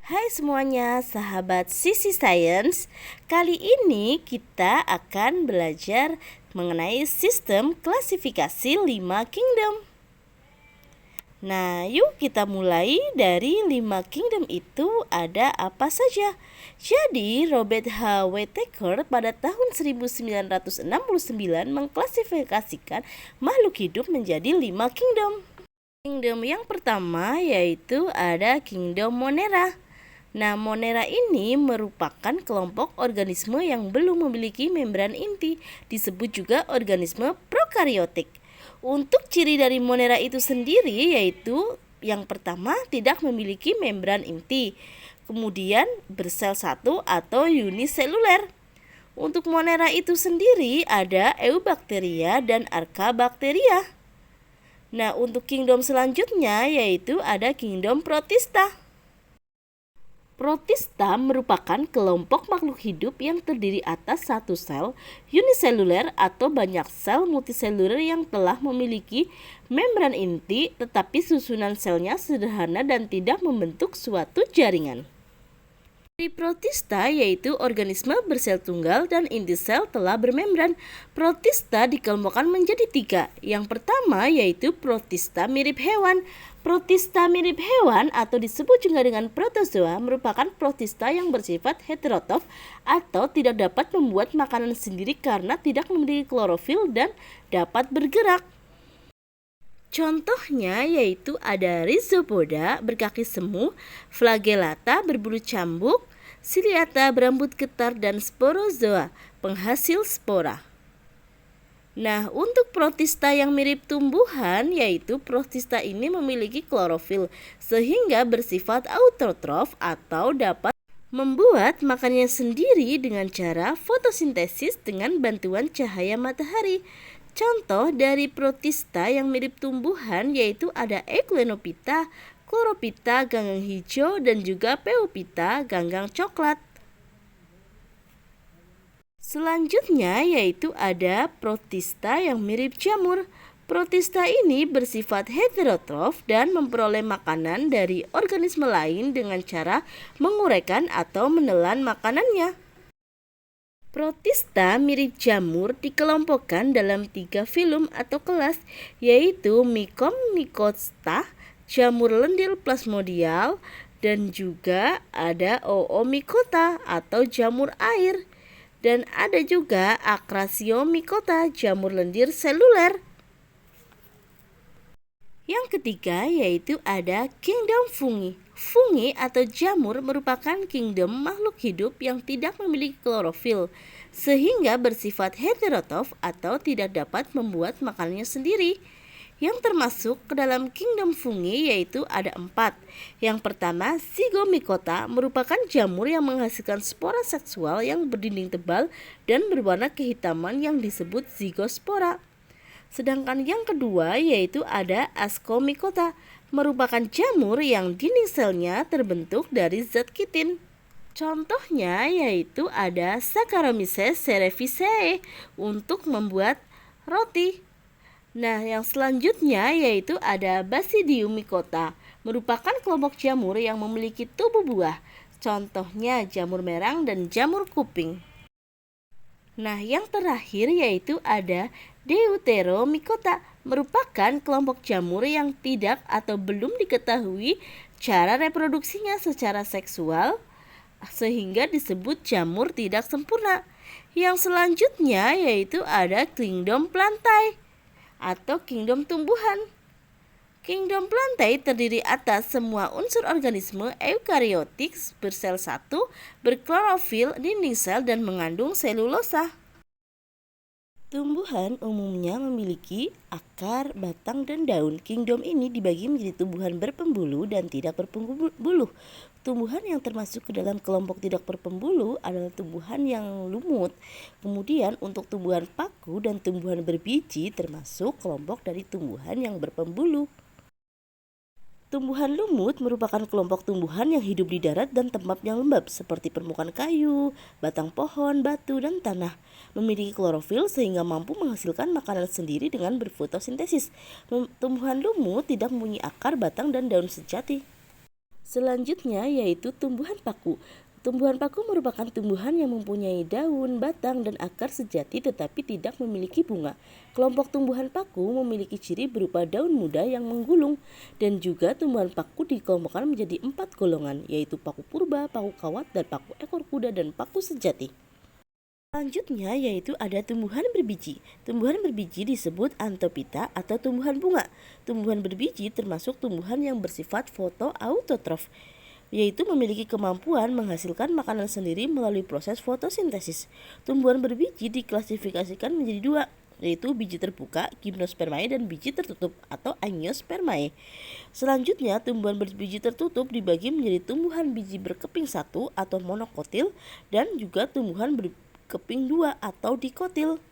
Hai semuanya, sahabat Sisi Science. Kali ini kita akan belajar mengenai sistem klasifikasi 5 kingdom. Nah, yuk kita mulai dari 5 kingdom itu ada apa saja. Jadi, Robert H. Whittaker pada tahun 1969 mengklasifikasikan makhluk hidup menjadi 5 kingdom. Kingdom yang pertama yaitu ada kingdom Monera. Nah, Monera ini merupakan kelompok organisme yang belum memiliki membran inti, disebut juga organisme prokariotik. Untuk ciri dari Monera itu sendiri yaitu yang pertama tidak memiliki membran inti, kemudian bersel satu atau uniseluler. Untuk Monera itu sendiri ada Eubacteria dan Archaebacteria. Nah, untuk kingdom selanjutnya yaitu ada kingdom Protista. Protista merupakan kelompok makhluk hidup yang terdiri atas satu sel uniseluler atau banyak sel multiseluler yang telah memiliki membran inti, tetapi susunan selnya sederhana dan tidak membentuk suatu jaringan. Dari protista yaitu organisme bersel tunggal dan inti sel telah bermembran. Protista dikelompokkan menjadi 3. Yang pertama yaitu protista mirip hewan. Protista mirip hewan atau disebut juga dengan protozoa merupakan protista yang bersifat heterotrof atau tidak dapat membuat makanan sendiri karena tidak memiliki klorofil dan dapat bergerak. Contohnya yaitu ada Rhizopoda berkaki semu, Flagellata berbulu cambuk, Ciliata berambut getar, dan Sporozoa penghasil spora. Nah, untuk protista yang mirip tumbuhan yaitu protista ini memiliki klorofil sehingga bersifat autotrof atau dapat membuat makanannya sendiri dengan cara fotosintesis dengan bantuan cahaya matahari. Contoh dari protista yang mirip tumbuhan yaitu ada Equenopita, Chlorophyta ganggang hijau, dan juga Pheophyta ganggang coklat. Selanjutnya yaitu ada protista yang mirip jamur. Protista ini bersifat heterotrof dan memperoleh makanan dari organisme lain dengan cara menguraikan atau menelan makanannya. Protista mirip jamur dikelompokkan dalam 3 filum atau kelas yaitu Mycomycota, jamur lendir plasmodial, dan juga ada Oomycota atau jamur air. Dan ada juga Acrasiomycota, jamur lendir seluler. Yang ketiga yaitu ada kingdom fungi. Fungi atau jamur merupakan kingdom makhluk hidup yang tidak memiliki klorofil, sehingga bersifat heterotrof atau tidak dapat membuat makanannya sendiri. Yang termasuk ke dalam kingdom fungi yaitu ada 4. Yang pertama, Zygomycota merupakan jamur yang menghasilkan spora seksual yang berdinding tebal dan berwarna kehitaman yang disebut zygospora. Sedangkan yang kedua yaitu ada Ascomycota, merupakan jamur yang dinding selnya terbentuk dari zat kitin. Contohnya yaitu ada Saccharomyces cerevisiae untuk membuat roti. Nah, yang selanjutnya yaitu ada Basidiomycota, merupakan kelompok jamur yang memiliki tubuh buah. Contohnya jamur merang dan jamur kuping. Nah, yang terakhir yaitu ada Deuteromycota, merupakan kelompok jamur yang tidak atau belum diketahui cara reproduksinya secara seksual sehingga disebut jamur tidak sempurna. Yang selanjutnya yaitu ada kingdom Plantae atau kingdom tumbuhan. Kingdom Plantae terdiri atas semua unsur organisme eukariotik bersel satu, berklorofil, dinding sel, dan mengandung selulosa. Tumbuhan umumnya memiliki akar, batang, dan daun. Kingdom ini dibagi menjadi tumbuhan berpembuluh dan tidak berpembuluh. Tumbuhan yang termasuk ke dalam kelompok tidak berpembuluh adalah tumbuhan yang lumut. Kemudian untuk tumbuhan paku dan tumbuhan berbiji termasuk kelompok dari tumbuhan yang berpembuluh. Tumbuhan lumut merupakan kelompok tumbuhan yang hidup di darat dan tempat yang lembab seperti permukaan kayu, batang pohon, batu, dan tanah. Memiliki klorofil sehingga mampu menghasilkan makanan sendiri dengan berfotosintesis. Tumbuhan lumut tidak mempunyai akar, batang, dan daun sejati. Selanjutnya yaitu tumbuhan paku. Tumbuhan paku merupakan tumbuhan yang mempunyai daun, batang, dan akar sejati tetapi tidak memiliki bunga. Kelompok tumbuhan paku memiliki ciri berupa daun muda yang menggulung, dan juga tumbuhan paku dikelompokkan menjadi 4 golongan, yaitu paku purba, paku kawat, dan paku ekor kuda, dan paku sejati. Selanjutnya yaitu ada tumbuhan berbiji. Tumbuhan berbiji disebut Anthophyta atau tumbuhan bunga. Tumbuhan berbiji termasuk tumbuhan yang bersifat fotoautotrof, yaitu memiliki kemampuan menghasilkan makanan sendiri melalui proses fotosintesis. Tumbuhan berbiji diklasifikasikan menjadi dua, yaitu biji terbuka gimnospermae dan biji tertutup atau angiospermae. Selanjutnya, tumbuhan berbiji tertutup dibagi menjadi tumbuhan biji berkeping satu atau monokotil dan juga tumbuhan berkeping dua atau dikotil.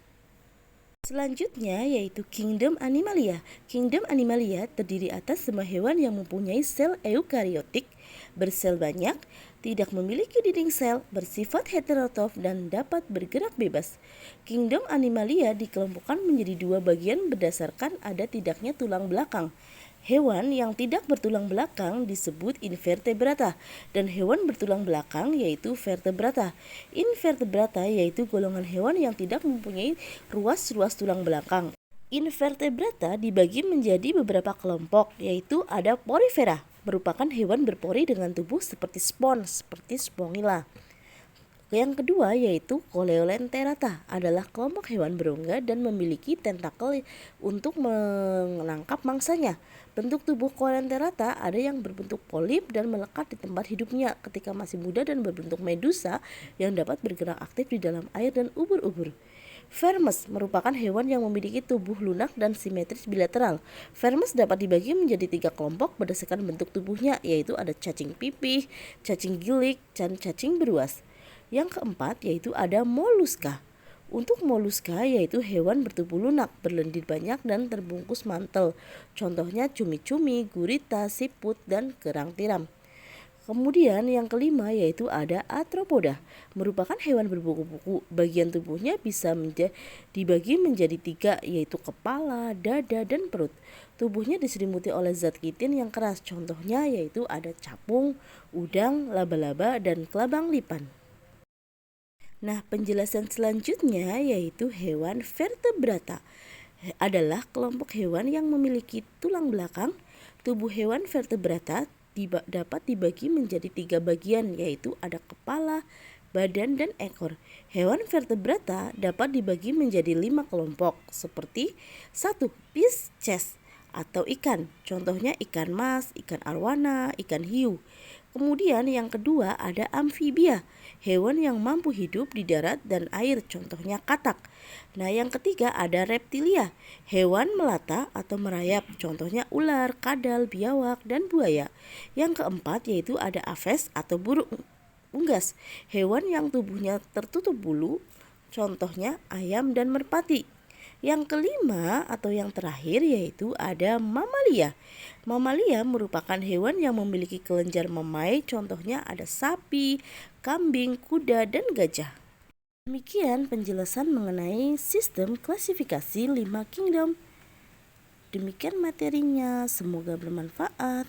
Selanjutnya yaitu Kingdom Animalia. Kingdom Animalia terdiri atas semua hewan yang mempunyai sel eukariotik, bersel banyak, tidak memiliki dinding sel, bersifat heterotrof, dan dapat bergerak bebas. Kingdom Animalia dikelompokkan menjadi dua bagian berdasarkan ada tidaknya tulang belakang. Hewan yang tidak bertulang belakang disebut invertebrata, dan hewan bertulang belakang yaitu vertebrata. Invertebrata yaitu golongan hewan yang tidak mempunyai ruas-ruas tulang belakang. Invertebrata dibagi menjadi beberapa kelompok, yaitu ada porifera, merupakan hewan berpori dengan tubuh seperti spons, seperti Spongilla. Yang kedua yaitu Coleolenterata, adalah kelompok hewan berongga dan memiliki tentakel untuk menangkap mangsanya. Bentuk tubuh Coleolenterata ada yang berbentuk polip dan melekat di tempat hidupnya ketika masih muda dan berbentuk medusa yang dapat bergerak aktif di dalam air dan ubur-ubur. Vermes merupakan hewan yang memiliki tubuh lunak dan simetris bilateral. Vermes dapat dibagi menjadi 3 kelompok berdasarkan bentuk tubuhnya, yaitu ada cacing pipih, cacing gilik, dan cacing beruas. Yang keempat yaitu ada moluska. Untuk moluska yaitu hewan bertubuh lunak, berlendir banyak dan terbungkus mantel. Contohnya cumi-cumi, gurita, siput, dan kerang tiram. Kemudian yang kelima yaitu ada arthropoda, merupakan hewan berbuku-buku. Bagian tubuhnya bisa dibagi menjadi 3, yaitu kepala, dada, dan perut. Tubuhnya diselimuti oleh zat kitin yang keras. Contohnya yaitu ada capung, udang, laba-laba, dan kelabang lipan. Nah, penjelasan selanjutnya yaitu hewan vertebrata adalah kelompok hewan yang memiliki tulang belakang. Tubuh hewan vertebrata dapat dibagi menjadi 3 bagian, yaitu ada kepala, badan, dan ekor. Hewan vertebrata dapat dibagi menjadi 5 kelompok, seperti 1. Pisces atau ikan, contohnya ikan mas, ikan arwana, ikan hiu. Kemudian yang kedua ada amfibia, hewan yang mampu hidup di darat dan air, contohnya katak. Nah, yang ketiga ada reptilia, hewan melata atau merayap, contohnya ular, kadal, biawak, dan buaya. Yang keempat yaitu ada aves atau burung unggas, hewan yang tubuhnya tertutup bulu, contohnya ayam dan merpati. Yang kelima atau yang terakhir yaitu ada mamalia. Mamalia merupakan hewan yang memiliki kelenjar memai, contohnya ada sapi, kambing, kuda, dan gajah. Demikian penjelasan mengenai sistem klasifikasi 5 kingdom. Demikian materinya, semoga bermanfaat.